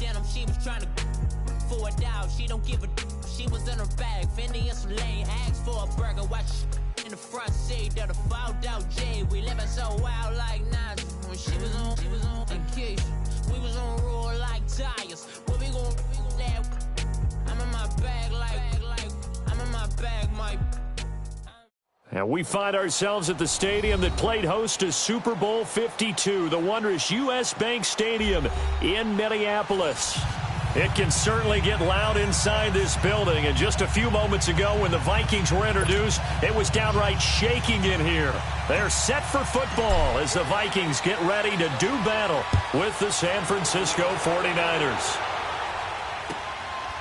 denim, she was trying to for it out. She don't give a she was in her bag. Fendi and some lane hags for a burger. Watch in the front seat of the fouled out J. We living so wild like Nas. When she was on vacation. We was on roll like tires. What we gon' that? I'm in my bag like I'm in my bag, Mike. And we find ourselves at the stadium that played host to Super Bowl 52, the wondrous U.S. Bank Stadium in Minneapolis. It can certainly get loud inside this building, and just a few moments ago when the Vikings were introduced, it was downright shaking in here. They're set for football as the Vikings get ready to do battle with the San Francisco 49ers.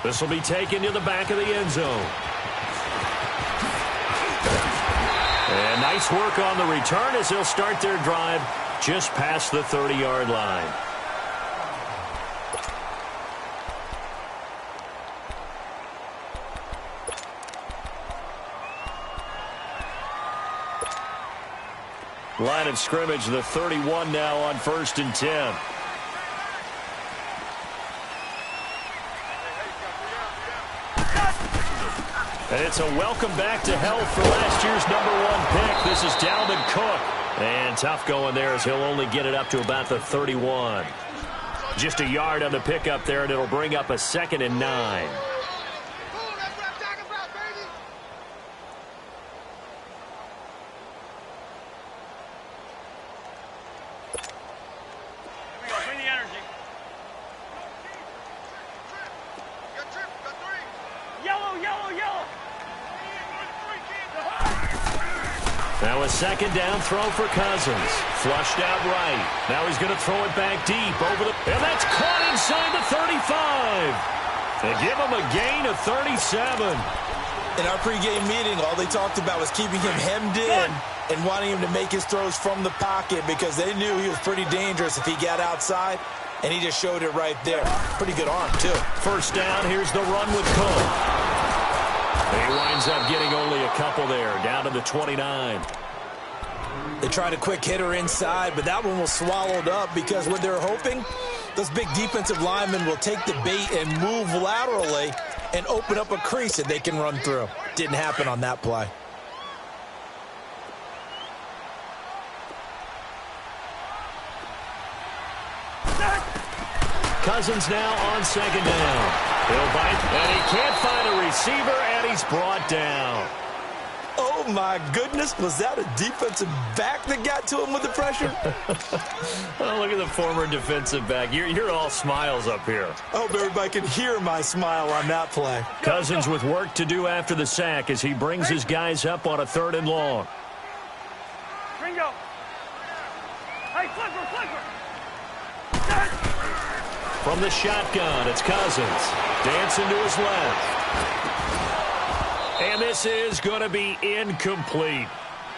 This will be taken to the back of the end zone. And nice work on the return as they'll start their drive just past the 30-yard line. Line of scrimmage, the 31 now on 1st and 10. And it's a welcome back to health for last year's #1 pick. This is Dalvin Cook. And tough going there as he'll only get it up to about the 31. Just a yard on the pickup there, and it'll bring up a 2nd and 9. Now a 2nd down throw for Cousins. Flushed out right. Now he's going to throw it back deep over the... And that's caught inside the 35. They give him a gain of 37. In our pregame meeting, all they talked about was keeping him hemmed in and wanting him to make his throws from the pocket because they knew he was pretty dangerous if he got outside, and he just showed it right there. Pretty good arm, too. 1st down, here's the run with Cook. He winds up getting only a couple there, down to the 29. They tried a quick hitter inside, but that one was swallowed up because what they're hoping, those big defensive linemen will take the bait and move laterally and open up a crease that they can run through. Didn't happen on that play. Cousins now on 2nd down. He'll bite, and he can't find a receiver, and he's brought down. Oh, my goodness. Was that a defensive back that got to him with the pressure? Oh, look at the former defensive back. You're all smiles up here. I hope everybody can hear my smile on that play. Cousins with work to do after the sack as he brings his guys up on a 3rd and long. Ringo. Hey, flipper. From the shotgun, it's Cousins. Dancing to his left. And this is going to be incomplete.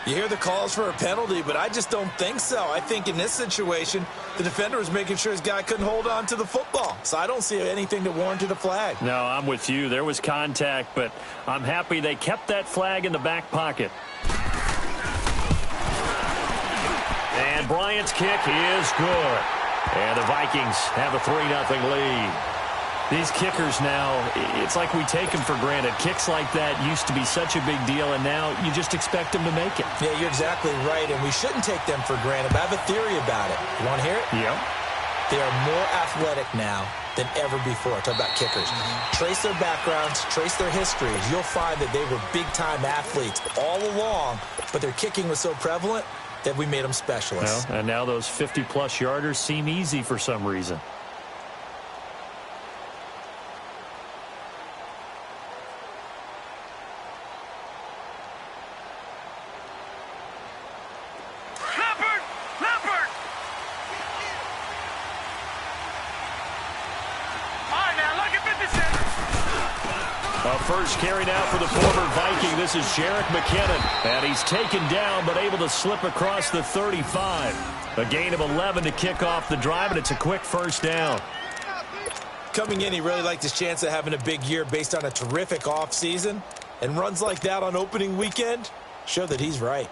You hear the calls for a penalty, but I just don't think so. I think in this situation, the defender was making sure his guy couldn't hold on to the football. So I don't see anything that warranted a flag. No, I'm with you. There was contact, but I'm happy they kept that flag in the back pocket. And Bryant's kick is good. And the Vikings have a 3-0 lead. These kickers now, it's like we take them for granted. Kicks like that used to be such a big deal, and now you just expect them to make it. Yeah, you're exactly right, and we shouldn't take them for granted. But I have a theory about it. You want to hear it? Yeah. They are more athletic now than ever before. Talk about kickers. Trace their backgrounds, trace their histories. You'll find that they were big-time athletes all along, but their kicking was so prevalent that we made them specialists. Well, and now those 50-plus yarders seem easy for some reason. First carry now for the former Viking. This is Jerick McKinnon. And he's taken down but able to slip across the 35. A gain of 11 to kick off the drive, and it's a quick 1st down. Coming in, he really liked his chance of having a big year based on a terrific offseason. And runs like that on opening weekend show that he's right.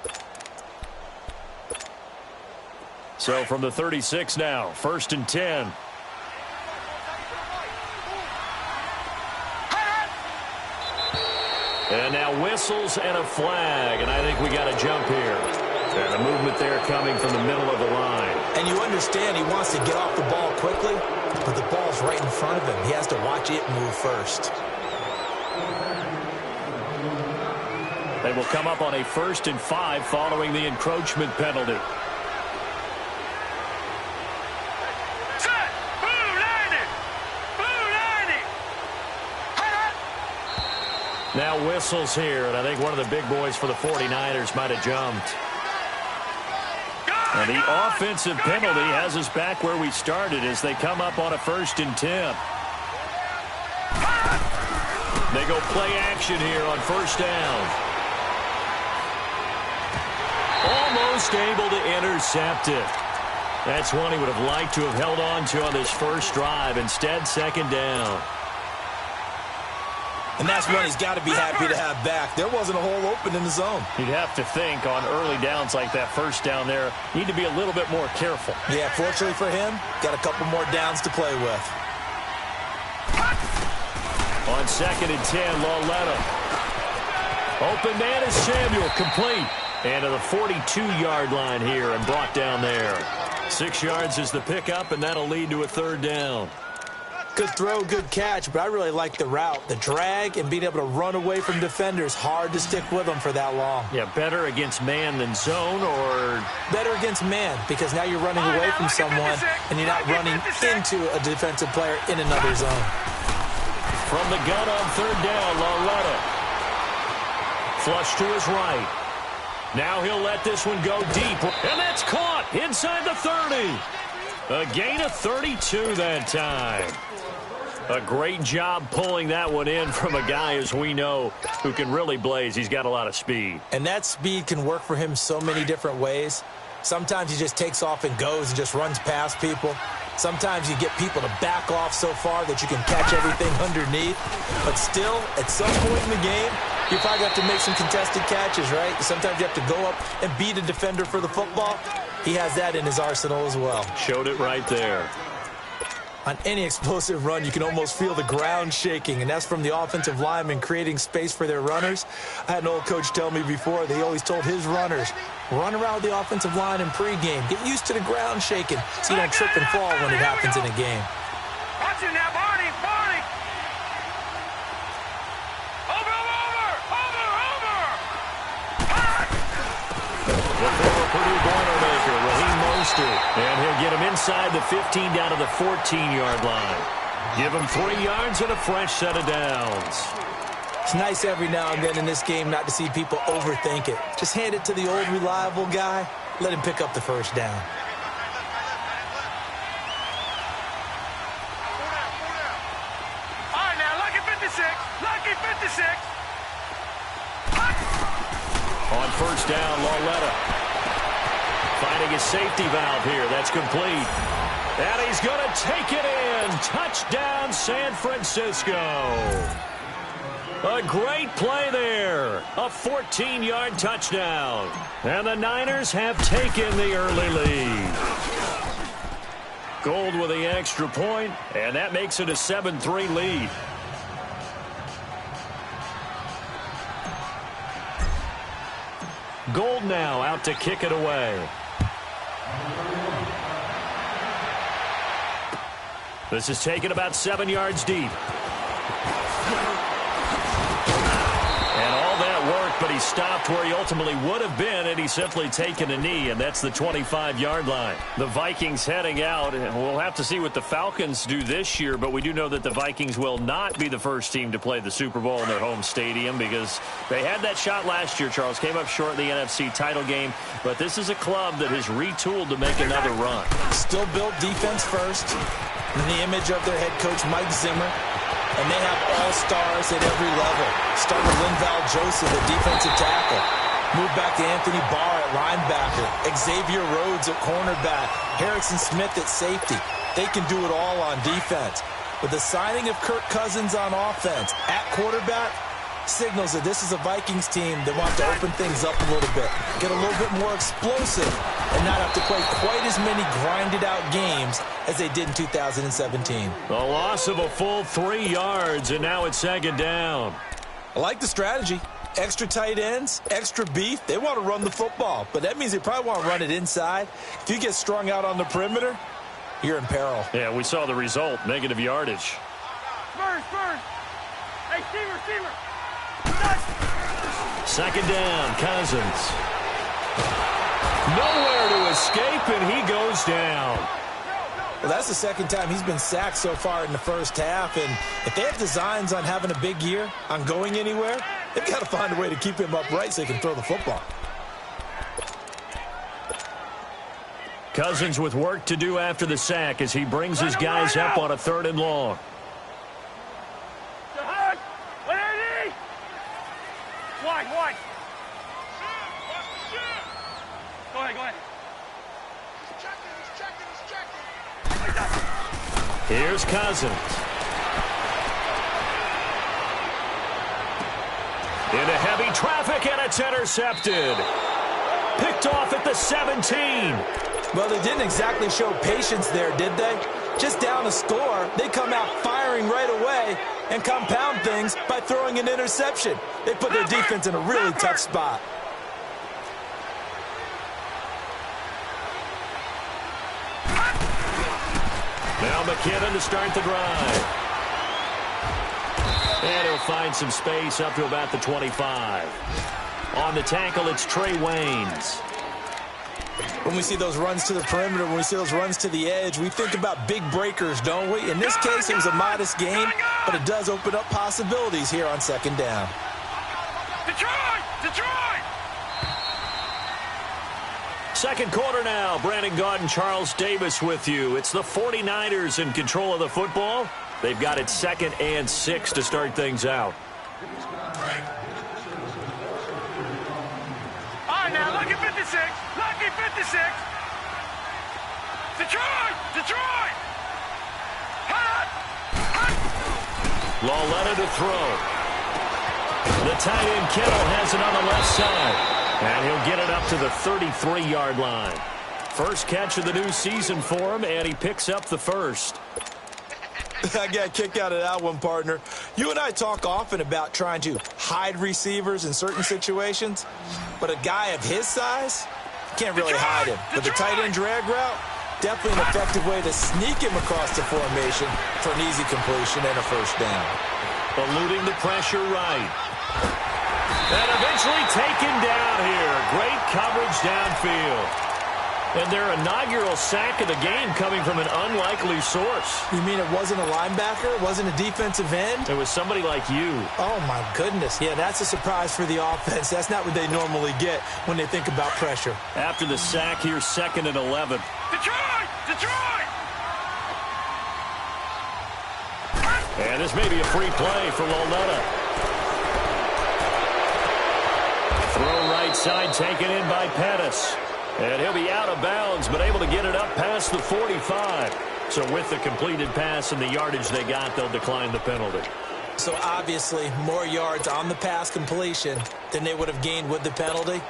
So from the 36 now, 1st and 10. And now whistles and a flag, and I think we got a jump here. And a movement there coming from the middle of the line. And you understand he wants to get off the ball quickly, but the ball's right in front of him. He has to watch it move first. They will come up on a 1st and 5 following the encroachment penalty. Now whistles here, and I think one of the big boys for the 49ers might have jumped. And the offensive penalty has us back where we started as they come up on a 1st and 10. They go play action here on 1st down. Almost able to intercept it. That's one he would have liked to have held on to on this first drive. Instead, 2nd down. And that's one he's got to be happy to have back. There wasn't a hole open in the zone. You'd have to think on early downs like that 1st down there, need to be a little bit more careful. Yeah, fortunately for him, got a couple more downs to play with. On 2nd and 10, Lauletta. Open man is Samuel, complete. And to the 42-yard line here and brought down there. 6 yards is the pickup, and that'll lead to a 3rd down. Good throw, good catch, but I really like the route. The drag and being able to run away from defenders. Hard to stick with them for that long. Yeah, better against man than zone, or? Better against man, because now you're running away from someone and you're not running into a defensive player in another zone. From the gun on 3rd down, Lauletta. Flush to his right. Now he'll let this one go deep. And that's caught inside the 30. A gain of 32 that time. A great job pulling that one in from a guy, as we know, who can really blaze. He's got a lot of speed. And that speed can work for him so many different ways. Sometimes he just takes off and goes and just runs past people. Sometimes you get people to back off so far that you can catch everything underneath. But still, at some point in the game, you probably have to make some contested catches, right? Sometimes you have to go up and beat a defender for the football. He has that in his arsenal as well. Showed it right there. On any explosive run, you can almost feel the ground shaking, and that's from the offensive linemen creating space for their runners. I had an old coach tell me before, they always told his runners, run around the offensive line in pregame. Get used to the ground shaking so you don't trip and fall when it happens in a game. Watch it now, Barney, Barney! The former Purdue Boilermaker, Raheem Mostert. And he'll get him inside the 15 down to the 14-yard line. Give him 3 yards and a fresh set of downs. It's nice every now and then in this game not to see people overthink it. Just hand it to the old reliable guy. Let him pick up the 1st down. All right, now, lucky 56. Lucky 56. On 1st down, Lauletta. Finding a safety valve here. That's complete. And he's going to take it in. Touchdown, San Francisco. A great play there. A 14-yard touchdown. And the Niners have taken the early lead. Gold with the extra point, and that makes it a 7-3 lead. Gold now out to kick it away. This is taken about 7 yards deep. And all that work, but he stopped where he ultimately would have been, and he's simply taken a knee, and that's the 25-yard line. The Vikings heading out, and we'll have to see what the Falcons do this year, but we do know that the Vikings will not be the first team to play the Super Bowl in their home stadium because they had that shot last year, Charles. Came up short in the NFC title game, but this is a club that has retooled to make another run. Still built defense first, in the image of their head coach, Mike Zimmer. And they have all-stars at every level. Starter Linval Joseph at defensive tackle. Move back to Anthony Barr at linebacker. Xavier Rhodes at cornerback. Harrison Smith at safety. They can do it all on defense. But the signing of Kirk Cousins on offense at quarterback signals that this is a Vikings team that wants to open things up a little bit. Get a little bit more explosive and not have to play quite as many grinded-out games as they did in 2017. A loss of a full 3 yards, and now it's 2nd down. I like the strategy. Extra tight ends, extra beef. They want to run the football, but that means they probably want to run it inside. If you get strung out on the perimeter, you're in peril. Yeah, we saw the result, negative yardage. Spurs. Hey, Steamer. Second down, Cousins. Nowhere to escape, and he goes down. Well, that's the second time he's been sacked so far in the first half, and if they have designs on having a big year, on going anywhere, they've got to find a way to keep him upright so he can throw the football. Cousins with work to do after the sack as he brings his guys up on a 3rd and long. Wide. Go ahead. Here's Cousins. Into heavy traffic, and it's intercepted. Picked off at the 17. Well, they didn't exactly show patience there, did they? Just down a score, they come out firing right away and compound things by throwing an interception. They put their defense in a really tough spot. Now McKinnon to start the drive. And he'll find some space up to about the 25. On the tackle, it's Trey Waynes. When we see those runs to the perimeter, when we see those runs to the edge, we think about big breakers, don't we? In this case, it was a modest gain, but it does open up possibilities here on second down. Detroit! Second quarter now. Brandon Gaud and Charles Davis with you. It's the 49ers in control of the football. They've got it 2nd and 6 to start things out. All right, now, lucky 56. Detroit! Hot! Lauletta to throw. The tight end Kittle has it on the left side. And he'll get it up to the 33-yard line. First catch of the new season for him, and he picks up the first. I got a kick out of that one, partner. You and I talk often about trying to hide receivers in certain situations, but a guy of his size can't really hide him. But the tight end drag route, definitely an effective way to sneak him across the formation for an easy completion and a first down. Eluding the pressure right. And eventually taken down here. Great coverage downfield. And their inaugural sack of the game coming from an unlikely source. You mean it wasn't a linebacker? It wasn't a defensive end? It was somebody like you. Oh, my goodness. Yeah, that's a surprise for the offense. That's not what they normally get when they think about pressure. After the sack, here's 2nd and 11. Detroit! And this may be a free play for Lauletta. Throw right side taken in by Pettis. And he'll be out of bounds, but able to get it up past the 45. So with the completed pass and the yardage they got, they'll decline the penalty. So obviously more yards on the pass completion than they would have gained with the penalty.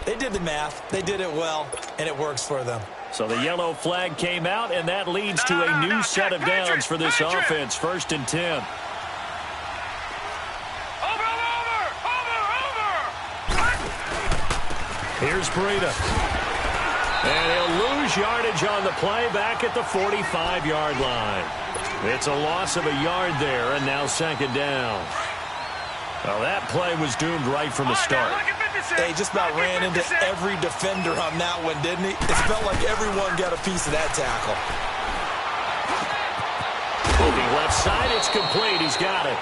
They did the math. They did it well, and it works for them. So the yellow flag came out, and that leads to a new set of downs for this offense. 1st and 10. Over! Here's Breida. And he'll lose yardage on the play back at the 45-yard line. It's a loss of a yard there, and now 2nd down. Well, that play was doomed right from the start. He just about ran into every defender on that one, didn't he? It felt like everyone got a piece of that tackle. Moving left side, it's complete. He's got it.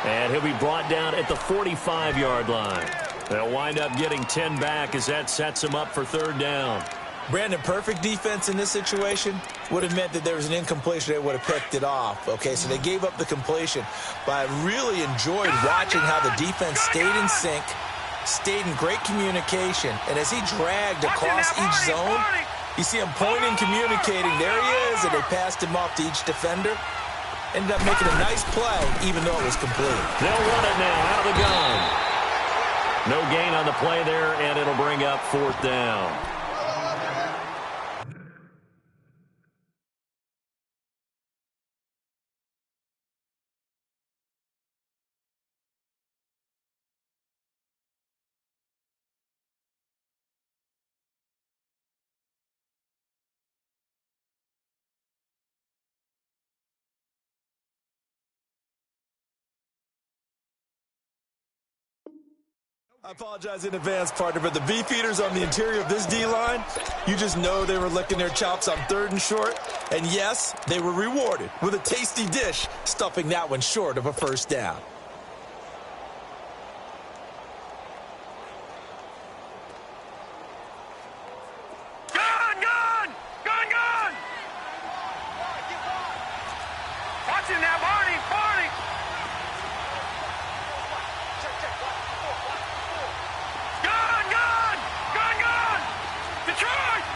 And he'll be brought down at the 45-yard line. They'll wind up getting 10 back as that sets him up for 3rd down. Brandon, perfect defense in this situation would have meant that there was an incompletion. They would have picked it off. Okay, so they gave up the completion. But I really enjoyed watching how the defense stayed in sync, stayed in great communication. And as he dragged across each zone, you see him pointing, communicating. There he is, and they passed him off to each defender. Ended up making a nice play, even though it was complete. They'll run it now out of the gun. No gain on the play there, and it'll bring up 4th down. I apologize in advance, partner, but the beef eaters on the interior of this D-line, you just know they were licking their chops on 3rd and short. And yes, they were rewarded with a tasty dish, stuffing that one short of a first down. Gun! Watch him now, Barney!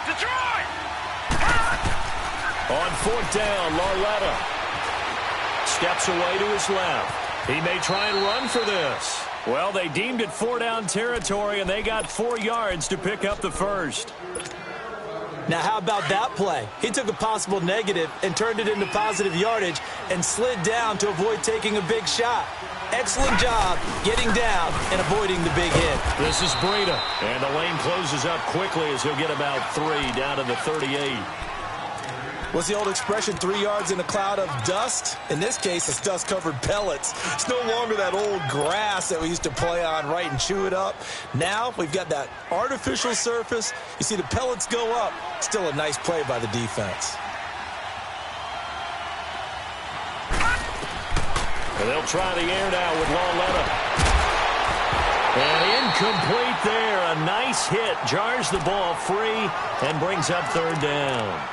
Detroit! On 4th down, Lauletta steps away to his left. He may try and run for this. Well, they deemed it 4-down territory, and they got 4 yards to pick up the first. Now, how about that play? He took a possible negative and turned it into positive yardage and slid down to avoid taking a big shot. Excellent job getting down and avoiding the big hit. This is Breda, and the lane closes up quickly as he'll get about 3 down to the 38. What's the old expression, 3 yards in a cloud of dust? In this case, it's dust-covered pellets. It's no longer that old grass that we used to play on, right, and chew it up. Now we've got that artificial surface. You see the pellets go up. Still a nice play by the defense. And they'll try the air now with Lauletta. And incomplete there. A nice hit. Jars the ball free and brings up 3rd down.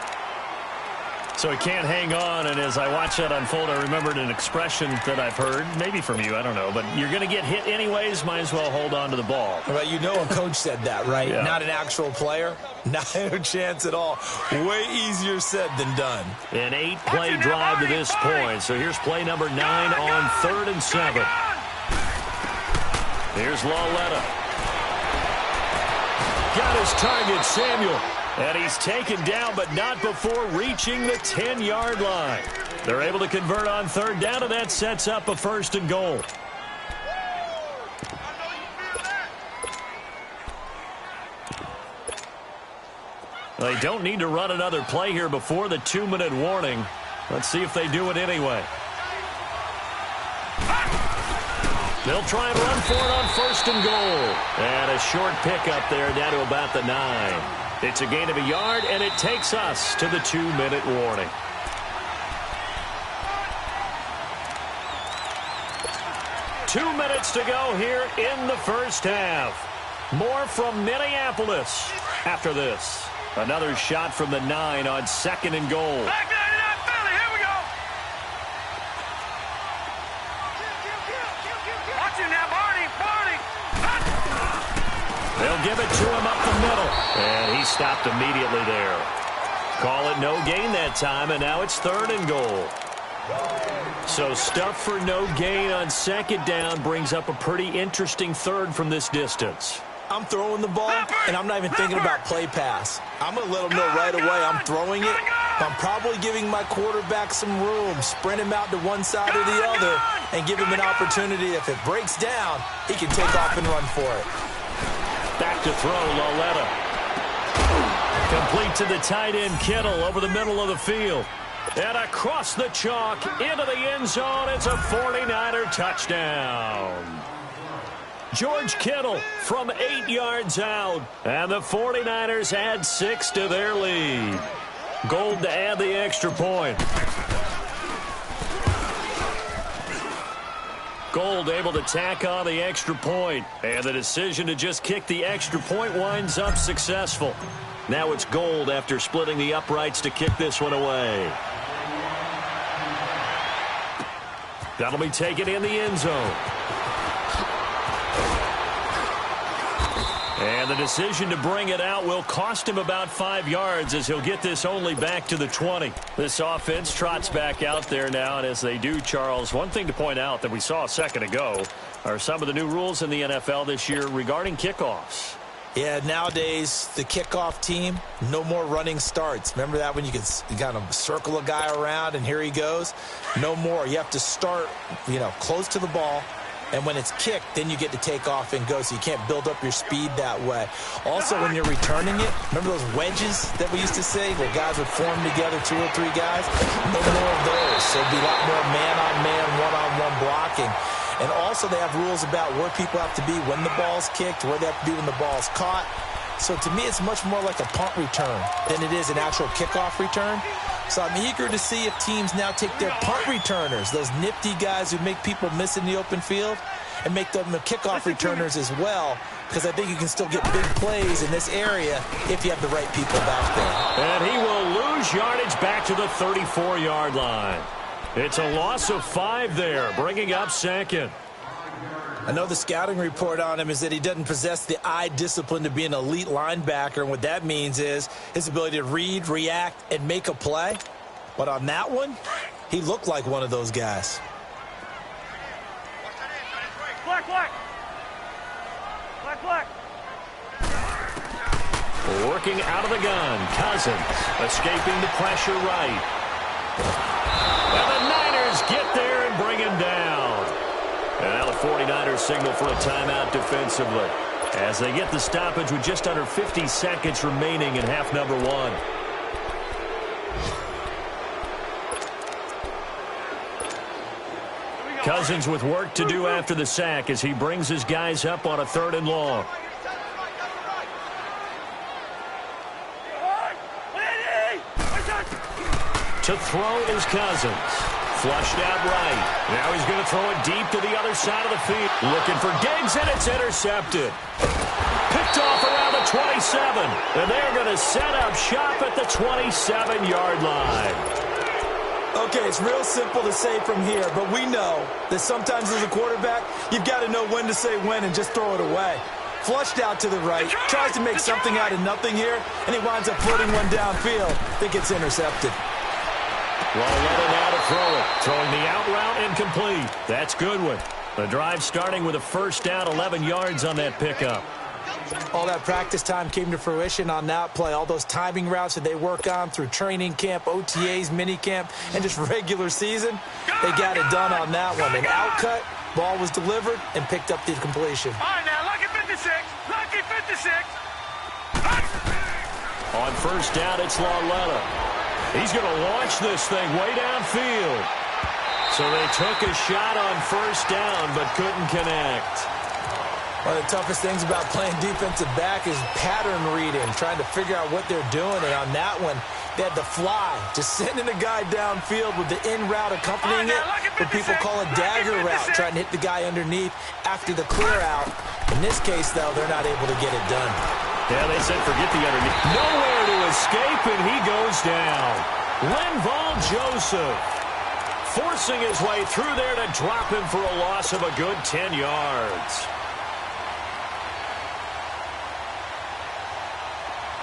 So he can't hang on, and as I watch that unfold, I remembered an expression that I've heard, maybe from you, I don't know, but you're going to get hit anyways, might as well hold on to the ball. Well, you know a coach said that, right? Yeah. Not an actual player. Not a chance at all. Way easier said than done. An 8-play drive to this point. So here's play number 9 on 3rd and 7. Here's Lauletta. Got his target, Samuel. And he's taken down, but not before reaching the 10-yard line. They're able to convert on 3rd down, and that sets up a 1st and goal. They don't need to run another play here before the 2-minute warning. Let's see if they do it anyway. They'll try and run for it on 1st and goal. And a short pickup there down to about the 9. It's a gain of a yard, and it takes us to the 2-minute warning. Two minutes to go here in the first half. More from Minneapolis after this. Another shot from the 9 on 2nd and goal. Back 99 Philly, here we go. Watch him now, Barney. They'll give it to him up the middle. And he stopped immediately there. Call it no gain that time, and now it's 3rd and goal. So stuff for no gain on 2nd down brings up a pretty interesting 3rd from this distance. I'm throwing the ball, and I'm not even thinking about play pass. I'm going to let them know right away I'm throwing it. I'm probably giving my quarterback some room, sprint him out to one side or the other, and give him an opportunity. If it breaks down, he can take off and run for it. Back to throw, Lauletta. Complete to the tight end, Kittle, over the middle of the field. And across the chalk, into the end zone, it's a 49er touchdown. George Kittle from 8 yards out. And the 49ers add 6 to their lead. Gold to add the extra point. Gold able to tack on the extra point. And the decision to just kick the extra point winds up successful. Now it's Gold after splitting the uprights to kick this one away. That'll be taken in the end zone. And the decision to bring it out will cost him about 5 yards as he'll get this only back to the 20. This offense trots back out there now, and as they do, Charles, one thing to point out that we saw a second ago are some of the new rules in the NFL this year regarding kickoffs. Yeah, nowadays, the kickoff team, no more running starts. Remember that when you kind of circle a guy around and here he goes? No more. You have to start, close to the ball. And when it's kicked, then you get to take off and go, so you can't build up your speed that way. Also, when you're returning it, remember those wedges that we used to say where guys would form together, 2 or 3 guys? No more of those. So it'd be a lot more man-on-man, one-on-one blocking. And also they have rules about where people have to be when the ball's kicked, where they have to be when the ball's caught. So to me, it's much more like a punt return than it is an actual kickoff return. So I'm eager to see if teams now take their punt returners, those nifty guys who make people miss in the open field, and make them the kickoff returners as well, because I think you can still get big plays in this area if you have the right people back there. And he will lose yardage back to the 34-yard line. It's a loss of 5 there, bringing up second. I know the scouting report on him is that he doesn't possess the eye discipline to be an elite linebacker, and what that means is his ability to read, react, and make a play. But on that one, he looked like one of those guys. Black, black. Black, black. Working out of the gun, Cousins escaping the pressure right. And the Niners get there and bring him down. And now the 49ers signal for a timeout defensively as they get the stoppage with just under 50 seconds remaining in half number 1. Cousins with work to do after the sack as he brings his guys up on a 3rd and long. To throw is Cousins. Flushed out right. Now he's going to throw it deep to the other side of the field. Looking for Diggs, and it's intercepted. Picked off around the 27. And they're going to set up shop at the 27-yard line. Okay, it's real simple to say from here, but we know that sometimes as a quarterback, you've got to know when to say when and just throw it away. Flushed out to the right, tries to make something out of nothing here, and he winds up floating one downfield that gets intercepted. Lauletta now to throw it. Throwing the out route incomplete. That's Goodwin. The drive starting with a first down, 11 yards on that pickup. All that practice time came to fruition on that play. All those timing routes that they work on through training camp, OTAs, minicamp, and just regular season, they got it done on that one. An outcut, ball was delivered, and picked up the completion. All right, now, lucky 56. Lucky 56. On first down, it's Lauletta. He's going to launch this thing way downfield. So they took a shot on first down, but couldn't connect. One of the toughest things about playing defensive back is pattern reading, trying to figure out what they're doing. And on that one, they had to fly, just sending a guy downfield with the in route accompanying it, what people call a dagger route, trying to hit the guy underneath after the clear out. In this case, though, they're not able to get it done. Yeah, they said forget the underneath. Nowhere to escape, and he goes down. Linval Joseph forcing his way through there to drop him for a loss of a good 10 yards.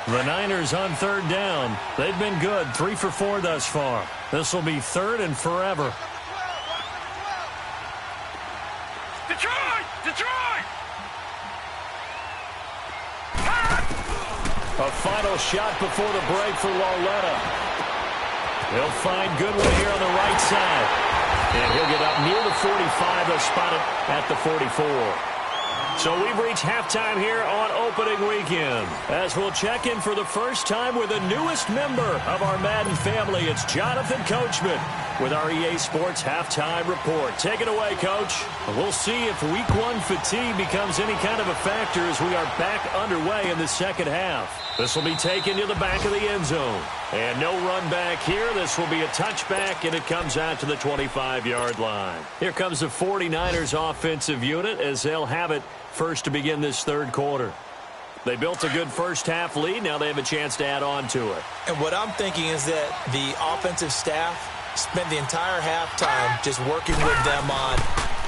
The Niners on third down. They've been good, 3 for 4 thus far. This will be 3rd and forever. Detroit! Detroit! A final shot before the break for Lauletta. He'll find Goodwin here on the right side. And he'll get up near the 45. They'll spot it at the 44. So we've reached halftime here on opening weekend. As we'll check in for the first time with the newest member of our Madden family, it's Jonathan Coachman with our EA Sports Halftime Report. Take it away, Coach. We'll see if Week 1 fatigue becomes any kind of a factor as we are back underway in the second half. This will be taken to the back of the end zone. And no run back here. This will be a touchback, and it comes out to the 25-yard line. Here comes the 49ers offensive unit as they'll have it first to begin this third quarter. They built a good first half lead. Now they have a chance to add on to it. And what I'm thinking is that the offensive staff spent the entire halftime just working with them on,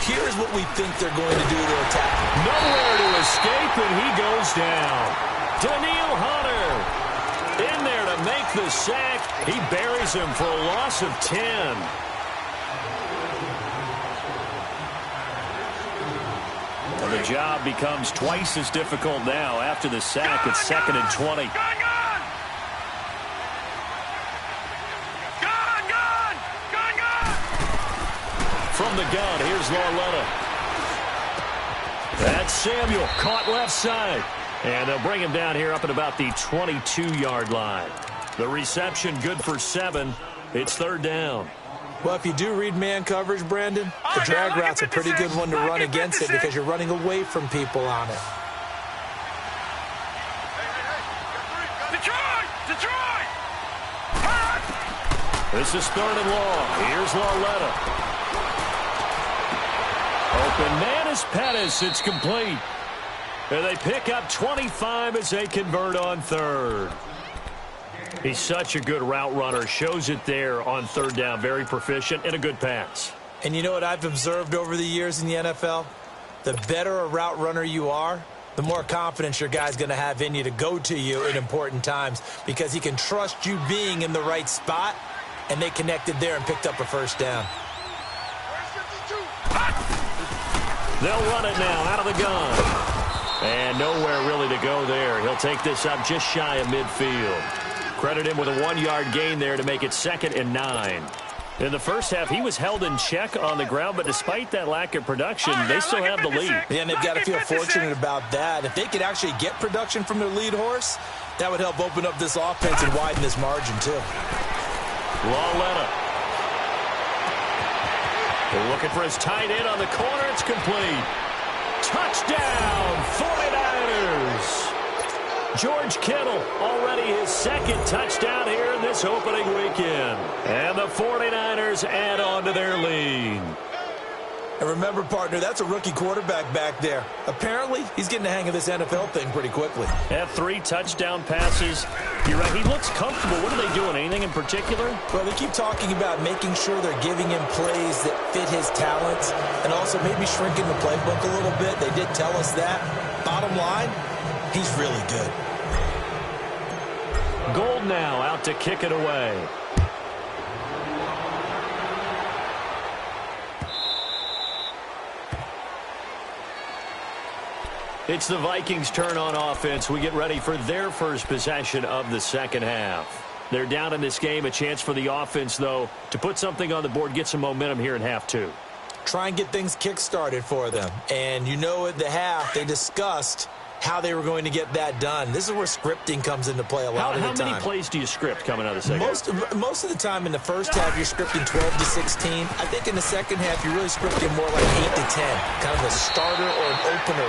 here's what we think they're going to do to attack. Nowhere to escape, and he goes down. Daniil Hunter in there to make the sack. He buries him for a loss of 10. And the job becomes twice as difficult now after the sack. It's 2nd and 20. From the gun, here's Lauletta. That's Samuel, caught left side. And they'll bring him down here up at about the 22-yard line. The reception good for 7. It's third down. Well, if you do read man coverage, Brandon, the drag route's a pretty good one to run against it because you're running away from people on it. Detroit! This is third and long. Here's Lauletta. Open man is Pettis. It's complete. And they pick up 25 as they convert on third. He's such a good route runner. Shows it there on third down. Very proficient and a good pass. And you know what I've observed over the years in the NFL? The better a route runner you are, the more confidence your guy's going to have in you to go to you in important times because he can trust you being in the right spot, and they connected there and picked up a first down. They'll run it now out of the gun. And nowhere really to go there. He'll take this up just shy of midfield. Credit him with a 1-yard gain there to make it 2nd and 9. In the first half, he was held in check on the ground, but despite that lack of production, they still have the lead. Yeah, and they've got to feel fortunate about that. If they could actually get production from their lead horse, that would help open up this offense and widen this margin, too. Lauletta. They're looking for his tight end on the corner. It's complete. Touchdown, 49ers. George Kittle, already his 2nd touchdown here in this opening weekend. And the 49ers add on to their lead. And remember, partner, that's a rookie quarterback back there. Apparently, he's getting the hang of this NFL thing pretty quickly. Had 3 touchdown passes. You're right, he looks comfortable. What are they doing? Anything in particular? Well, they keep talking about making sure they're giving him plays that fit his talents and also maybe shrinking the playbook a little bit. They did tell us that. Bottom line, he's really good. Gold now out to kick it away. It's the Vikings' turn on offense. We get ready for their first possession of the second half. They're down in this game. A chance for the offense, though, to put something on the board, get some momentum here in half 2. Try and get things kick-started for them. And you know at the half, they discussed how they were going to get that done. This is where scripting comes into play a lot of the time. How many plays do you script coming out of the second half? Most of the time in the first half, you're scripting 12 to 16. I think in the second half, you're really scripting more like 8 to 10. Kind of a starter or an opener,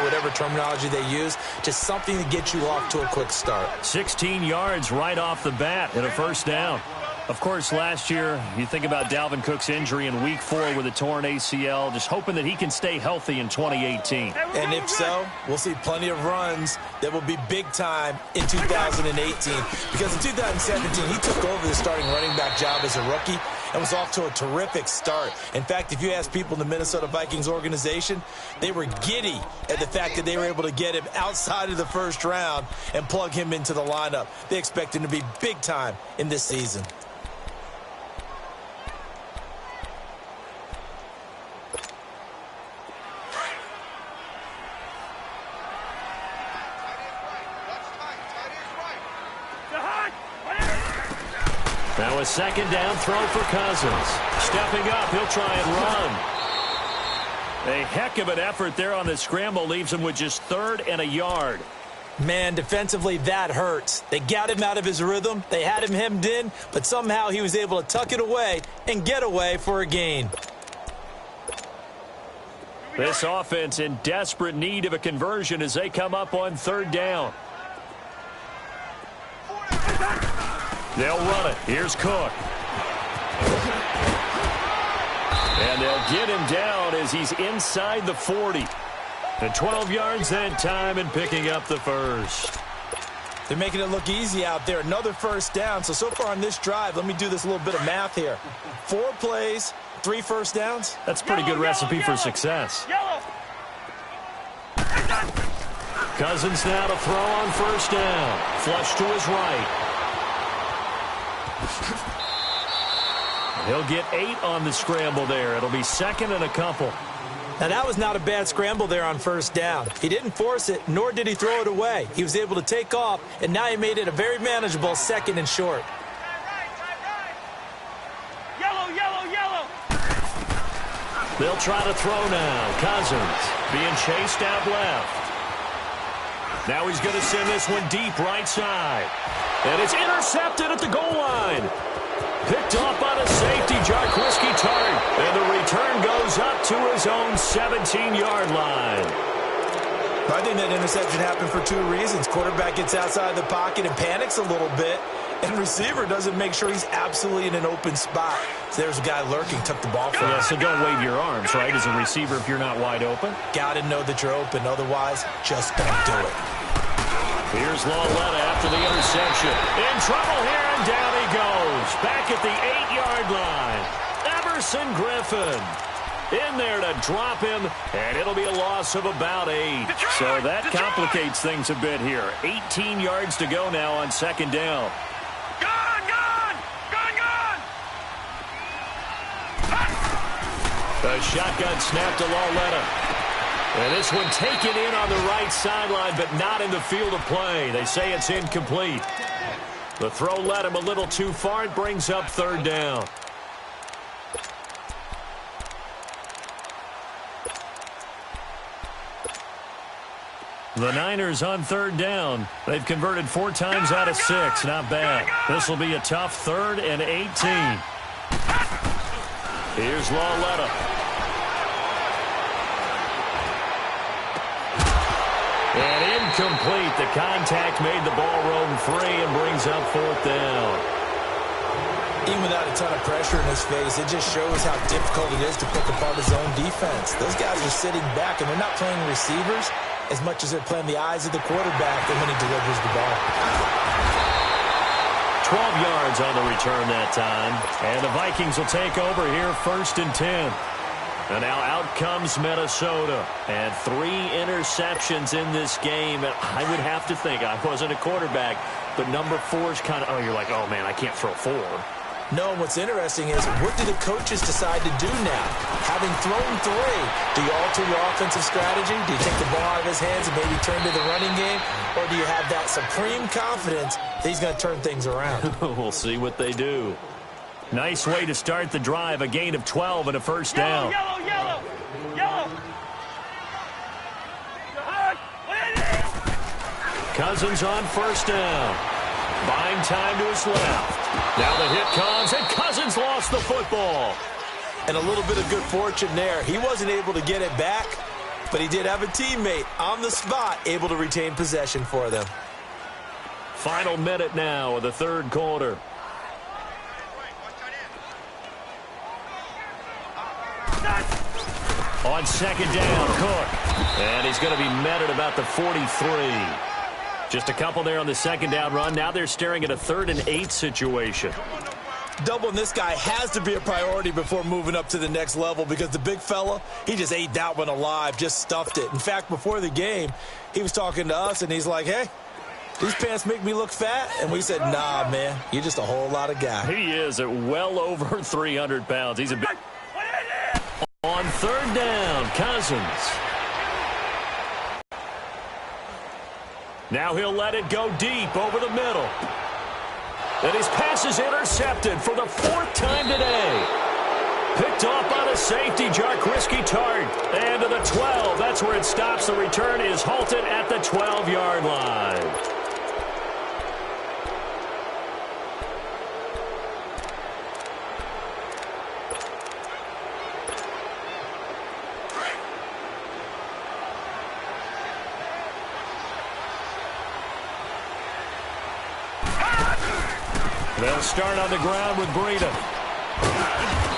whatever terminology they use. Just something to get you off to a quick start. 16 yards right off the bat and a first down. Of course, last year, you think about Dalvin Cook's injury in Week 4 with a torn ACL, just hoping that he can stay healthy in 2018. And if so, we'll see plenty of runs that will be big time in 2018. Because in 2017, he took over the starting running back job as a rookie and was off to a terrific start. In fact, if you ask people in the Minnesota Vikings organization, they were giddy at the fact that they were able to get him outside of the first round and plug him into the lineup. They expect him to be big time in this season. Now a second down throw for Cousins. Stepping up, he'll try and run. A heck of an effort there on the scramble leaves him with just 3rd and a yard. Man, defensively, that hurts. They got him out of his rhythm. They had him hemmed in, but somehow he was able to tuck it away and get away for a gain. This offense in desperate need of a conversion as they come up on 3rd down. They'll run it. Here's Cook. And they'll get him down as he's inside the 40. And 12 yards that time and picking up the first. They're making it look easy out there. Another first down. So far on this drive, let me do this little bit of math here. 4 plays, 3 first downs. That's a pretty good recipe for success. Cousins now to throw on first down. Flush to his right. He'll get 8 on the scramble there. It'll be 2nd and a couple. Now, that was not a bad scramble there on first down. He didn't force it, nor did he throw it away. He was able to take off, and now he made it a very manageable 2nd and short. Yellow. They'll try to throw now. Cousins being chased out left. Now he's going to send this one deep right side. And it's intercepted at the goal line. Picked off by the safety, Jarquiski Tart. And the return goes up to his own 17-yard line. I think that interception happened for two reasons. Quarterback gets outside the pocket and panics a little bit, and receiver doesn't make sure he's absolutely in an open spot. So there's a guy lurking, took the ball from him. Yeah, so don't wave your arms, right, as a receiver if you're not wide open. Got to know that you're open. Otherwise, just don't do it. Here's Lauletta after the interception. In trouble here, and down he goes. Back at the 8-yard line. Everson Griffin in there to drop him, and it'll be a loss of about 8. So that complicates things a bit here. 18 yards to go now on second down. The shotgun snap to Lauletta. And this one taken in on the right sideline, but not in the field of play. They say it's incomplete. The throw led him a little too far. It brings up third down. The Niners on third down. They've converted 4 times out of 6. Not bad. This will be a tough 3rd and 18. Here's Lauletta. And incomplete. The contact made the ball roam free and brings up 4th down. Even without a ton of pressure in his face, it just shows how difficult it is to pick apart his own defense. Those guys are sitting back, and they're not playing receivers as much as they're playing the eyes of the quarterback and when he delivers the ball. 12 yards on the return that time. And the Vikings will take over here 1st and 10. And now out comes Minnesota. And 3 interceptions in this game. And I would have to think, I wasn't a quarterback, but number 4 is kind of, oh, you're like, oh, man, I can't throw 4. No, what's interesting is, what do the coaches decide to do now? Having thrown 3, do you alter your offensive strategy? Do you take the ball out of his hands and maybe turn to the running game? Or do you have that supreme confidence that he's going to turn things around? We'll see what they do. Nice way to start the drive. A gain of 12 and a first down. Yellow, yellow, yellow. Cousins on first down. Buying time to his left. Now the hit comes, and Cousins lost the football. And a little bit of good fortune there. He wasn't able to get it back, but he did have a teammate on the spot able to retain possession for them. Final minute now of the 3rd quarter. On second down, Cook. And he's going to be met at about the 43. Just a couple there on the second down run. Now they're staring at a 3rd and 8 situation. Doubling this guy has to be a priority before moving up to the next level, because the big fella, he just ate that one alive, just stuffed it. In fact, before the game, he was talking to us, and he's like, hey, these pants make me look fat? And we said, nah, man, you're just a whole lot of guy. He is at well over 300 pounds. He's a big... On 3rd down, Cousins. Now he'll let it go deep over the middle. And his pass is intercepted for the 4th time today. Picked off by the safety, Jarquiski Tart. And to the 12. That's where it stops. The return is halted at the 12-yard line. They'll start on the ground with Breida.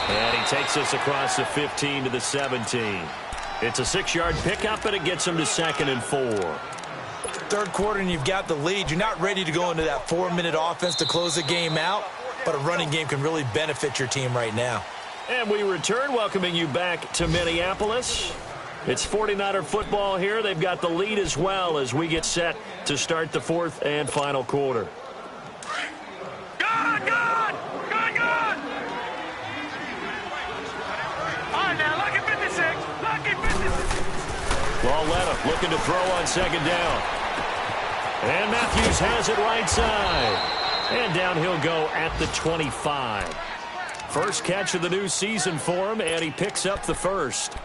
And he takes us across the 15 to the 17. It's a 6-yard pickup, and it gets him to 2nd and 4. 3rd quarter, and you've got the lead. You're not ready to go into that 4-minute offense to close the game out, but a running game can really benefit your team right now. And we return, welcoming you back to Minneapolis. It's 49er football here. They've got the lead as well as we get set to start the 4th and final quarter. Lauletta looking to throw on second down. And Matthews has it right side. And down he'll go at the 25. First catch of the new season for him, and he picks up the first.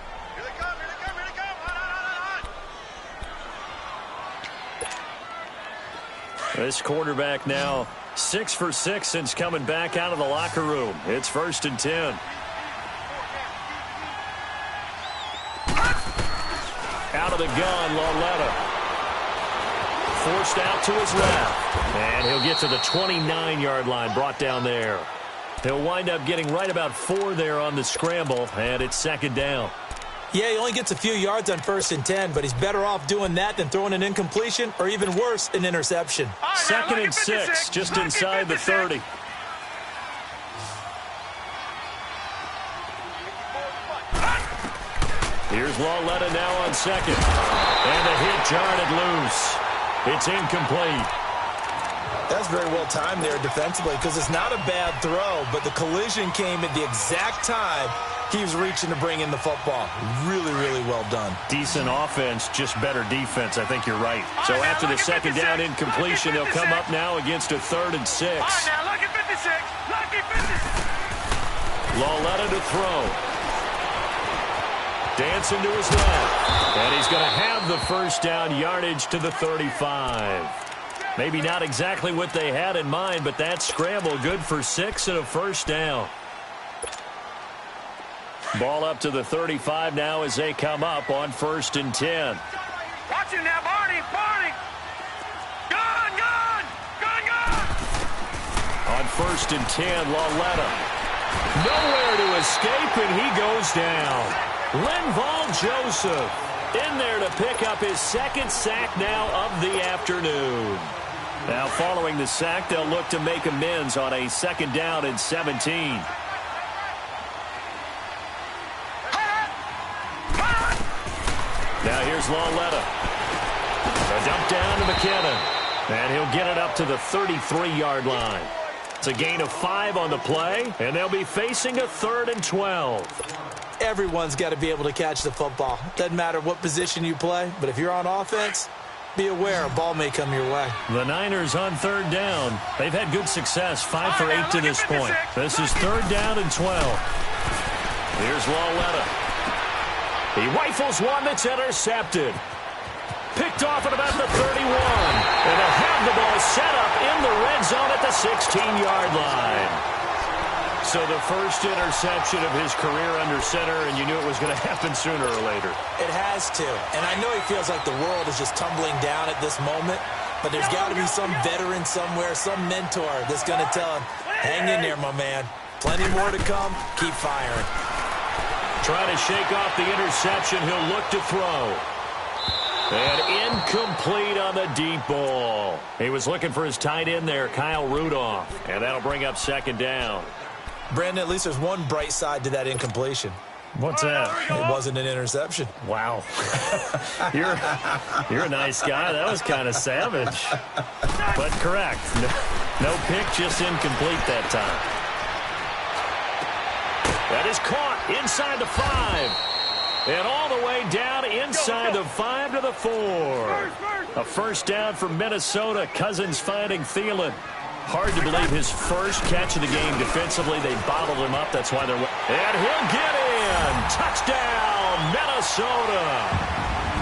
This quarterback now 6 for 6 since coming back out of the locker room. It's 1st and 10. Out of the gun, Lauletta. Forced out to his left. And he'll get to the 29-yard line, brought down there. He'll wind up getting right about 4 there on the scramble, and it's 2nd down. Yeah, he only gets a few yards on 1st and 10, but he's better off doing that than throwing an incompletion or even worse, an interception. Right, 2nd and 6, just inside the 30. Here's Lauletta now on 2nd. And the hit jarred loose. It's incomplete. That's very well timed there defensively because it's not a bad throw, but the collision came at the exact time he was reaching to bring in the football. Really, really well done. Decent offense, just better defense. I think you're right. So after the 2nd down incompletion, they'll come up now against a 3rd and 6. All right, now, lucky 56. Lucky 56. Lauletta to throw. Dancing to his left. And he's going to have the 1st down, yardage to the 35. Maybe not exactly what they had in mind, but that scramble good for 6 and a 1st down. Ball up to the 35 now as they come up on 1st and 10. Watch him now, Barney. Barney. Gun, gun. Gun, gun. On 1st and 10, Lauletta. Nowhere to escape, and he goes down. Linval Joseph in there to pick up his 2nd sack now of the afternoon. Now following the sack, they'll look to make amends on a 2nd down and 17. Now here's Lauletta. A dump down to McKinnon. And he'll get it up to the 33-yard line. It's a gain of 5 on the play, and they'll be facing a 3rd and 12. Everyone's got to be able to catch the football. Doesn't matter what position you play, but if you're on offense, be aware a ball may come your way. The Niners on 3rd down. They've had good success, 5 for 8 to this point. This is 3rd down and 12. Here's Lauletta. He rifles one that's intercepted. Picked off at about the 31. And they'll have the ball set up in the red zone at the 16-yard line. So the first interception of his career under center, and you knew it was going to happen sooner or later. It has to. And I know he feels like the world is just tumbling down at this moment, but there's got to be some veteran somewhere, some mentor that's going to tell him, hang in there, my man. Plenty more to come. Keep firing. Trying to shake off the interception. He'll look to throw. And incomplete on the deep ball. He was looking for his tight end there, Kyle Rudolph. And that'll bring up 2nd down. Brandon, at least there's one bright side to that incompletion. What's that? It wasn't an interception. Wow. You're a nice guy. That was kind of savage. But correct. No pick, just incomplete that time. That is caught inside the 5. And all the way down inside the 5 to the 4. A 1st down for Minnesota. Cousins finding Thielen. Hard to believe his first catch of the game defensively. They bottled him up. That's why they're... And he'll get in. Touchdown, Minnesota.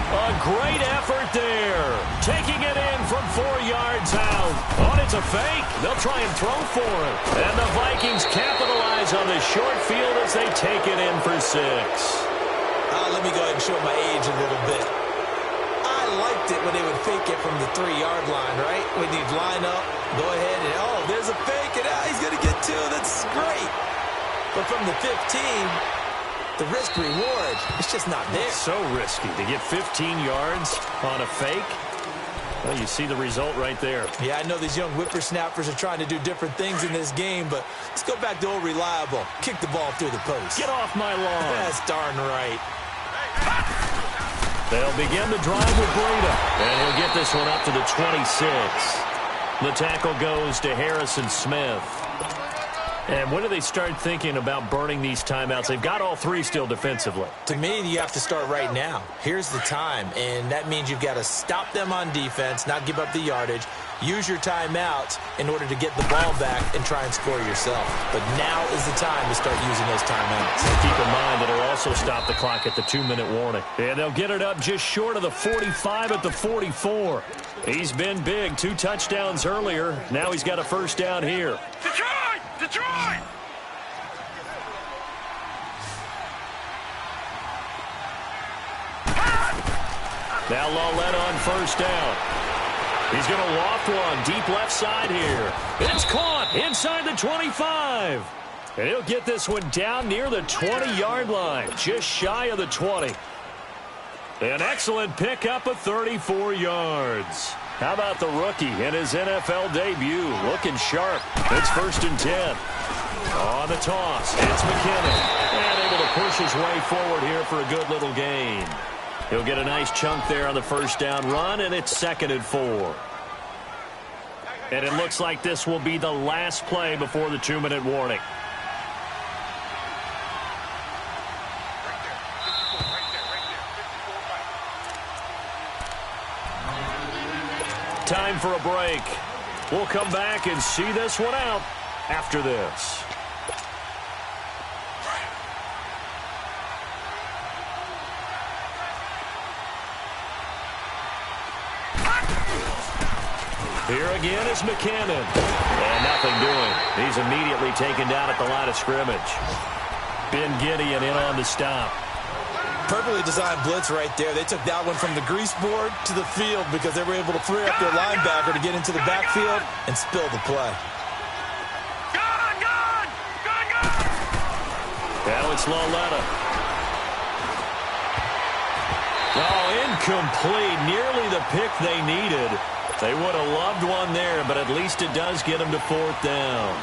A great effort there. Taking it in from 4 yards out. Oh, it's a fake. They'll try and throw for it. And the Vikings capitalize on the short field as they take it in for 6. Let me go ahead and show my age a little bit. I liked it when they would fake it from the 3-yard line, right? When they'd line up, go ahead and, oh, there's a fake, and he's going to get 2. That's great. But from the 15, the risk-reward, it's just not there. It's so risky to get 15 yards on a fake. Well, you see the result right there. Yeah, I know these young whippersnappers are trying to do different things in this game, but let's go back to old reliable. Kick the ball through the post. Get off my lawn. That's darn right. They'll begin the drive with Breida. And he'll get this one up to the 26. The tackle goes to Harrison Smith. And when do they start thinking about burning these timeouts? They've got all 3 still defensively. To me, you have to start right now. Here's the time, and that means you've got to stop them on defense, not give up the yardage, use your timeouts in order to get the ball back and try and score yourself. But now is the time to start using those timeouts. And keep in mind that it'll also stop the clock at the 2-minute warning. And they'll get it up just short of the 45 at the 44. He's been big. 2 touchdowns earlier. Now he's got a first down here. Detroit! Detroit! Now Lawletta on first down. He's going to loft one deep left side here. It's caught inside the 25. And he'll get this one down near the 20-yard line, just shy of the 20. An excellent pickup of 34 yards. How about the rookie in his NFL debut? Looking sharp. It's 1st and 10. On the toss, it's McKinnon. And able to push his way forward here for a good little gain. He'll get a nice chunk there on the first down run, and it's 2nd and 4. And it looks like this will be the last play before the 2-minute warning. Time for a break. We'll come back and see this one out after this. Here again is McKinnon. And nothing doing. He's immediately taken down at the line of scrimmage. Ben Gideon in on the stop. Perfectly designed blitz right there. They took that one from the grease board to the field because they were able to free up their linebacker to get into the backfield and spill the play. Now it's Lawletta. Oh, incomplete. Nearly the pick they needed. They would have loved one there, but at least it does get them to 4th down.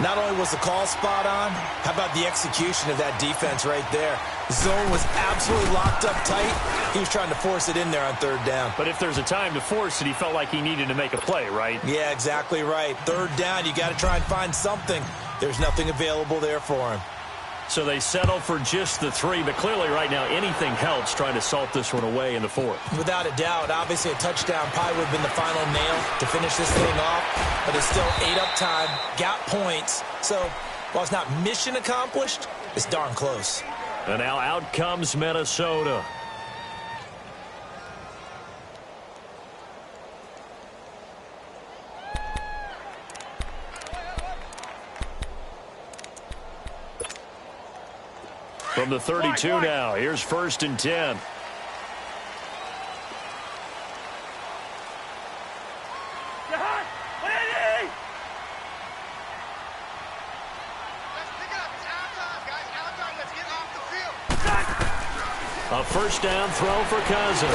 Not only was the call spot on, how about the execution of that defense right there? The zone was absolutely locked up tight. He was trying to force it in there on 3rd down. But if there's a time to force it, he felt like he needed to make a play, right? Yeah, exactly right. 3rd down, you got to try and find something. There's nothing available there for him. So they settle for just the 3, but clearly right now anything helps trying to salt this one away in the 4th. Without a doubt, obviously a touchdown probably would have been the final nail to finish this thing off, but it's still 8 up time, got points. So while it's not mission accomplished, it's darn close. And now out comes Minnesota. From the 32 now, here's 1st and 10. A first down throw for Cousins.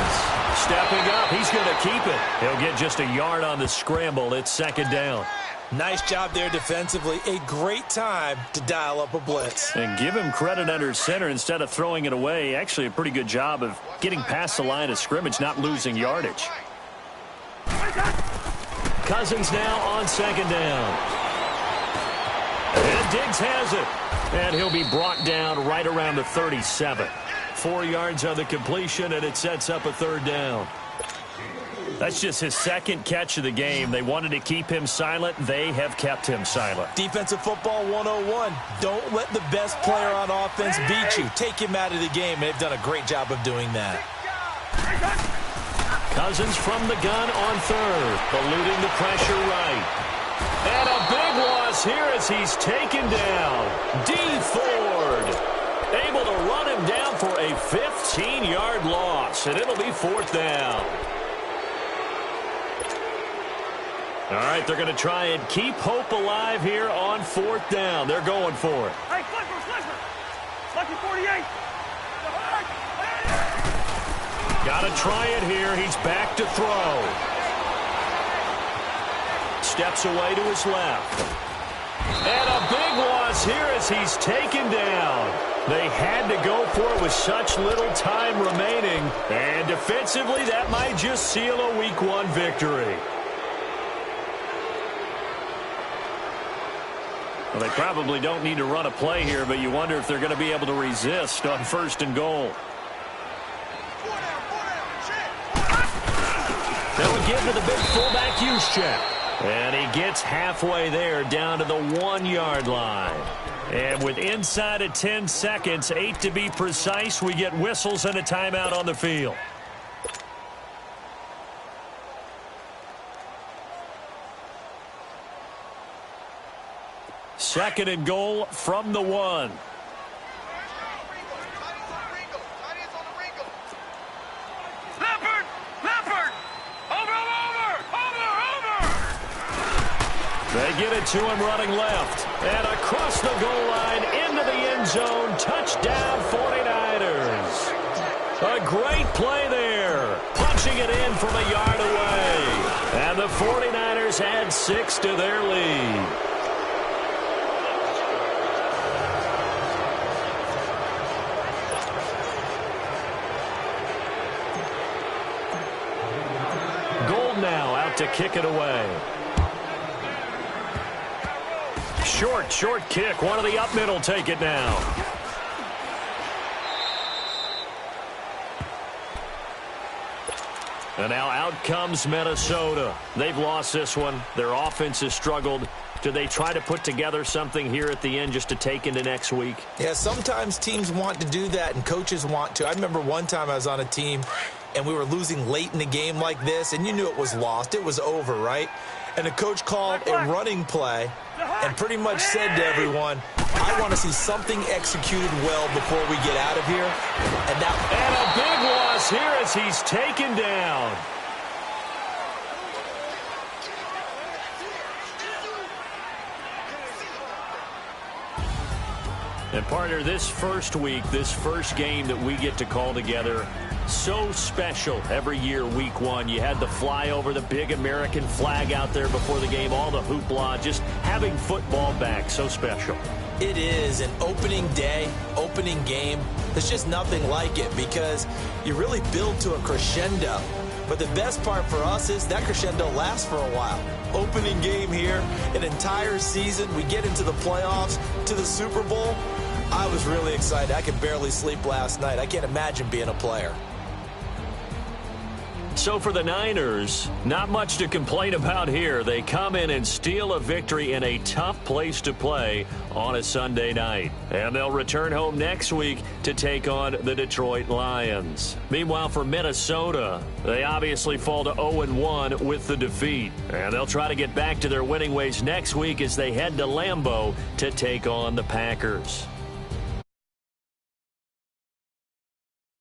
Stepping up, he's going to keep it. He'll get just a yard on the scramble. It's 2nd down. Nice job there defensively. A great time to dial up a blitz. And give him credit under center instead of throwing it away. Actually a pretty good job of getting past the line of scrimmage, not losing yardage. Cousins now on 2nd down. And Diggs has it. And he'll be brought down right around the 37. 4 yards on the completion, and it sets up a 3rd down. That's just his 2nd catch of the game. They wanted to keep him silent. They have kept him silent. Defensive football 101. Don't let the best player on offense beat you. Take him out of the game, and they've done a great job of doing that. Cousins from the gun on 3rd, eluding the pressure right. And a big loss here as he's taken down. D. Ford able to run him down for a 15-yard loss, and it'll be 4th down. All right, they're going to try and keep hope alive here on 4th down. They're going for it. Hey, Flipper. Lucky 48. Got to try it here. He's back to throw. Steps away to his left. And a big loss here as he's taken down. They had to go for it with such little time remaining. And defensively, that might just seal a Week 1 victory. Well, they probably don't need to run a play here, but you wonder if they're going to be able to resist on 1st and goal. They'll give to the big fullback use check. And he gets halfway there down to the 1-yard line. And with inside of 10 seconds, 8 to be precise, we get whistles and a timeout on the field. Second and goal from the 1. They get it to him running left. And across the goal line into the end zone. Touchdown 49ers. A great play there. Punching it in from a yard away. And the 49ers add 6 to their lead. Gold now out to kick it away. Short kick. One of the up middle take it now. And now out comes Minnesota. They've lost this one. Their offense has struggled. Do they try to put together something here at the end just to take into next week? Yeah, sometimes teams want to do that and coaches want to. I remember one time I was on a team and we were losing late in the game like this, and you knew it was lost. It was over, right? And the coach called a running play and pretty much said to everyone, I want to see something executed well before we get out of here. And a big loss here as he's taken down. And partner, this first week, this first game that we get to call together, so special every year, week 1. You had the flyover, the big American flag out there before the game, all the hoopla, just having football back, so special. It is an opening day, opening game. There's just nothing like it because you really build to a crescendo. But the best part for us is that crescendo lasts for a while. Opening game here, an entire season. We get into the playoffs, to the Super Bowl. I was really excited. I could barely sleep last night. I can't imagine being a player. So for the Niners, not much to complain about here. They come in and steal a victory in a tough place to play on a Sunday night. And they'll return home next week to take on the Detroit Lions. Meanwhile, for Minnesota, they obviously fall to 0-1 with the defeat. And they'll try to get back to their winning ways next week as they head to Lambeau to take on the Packers.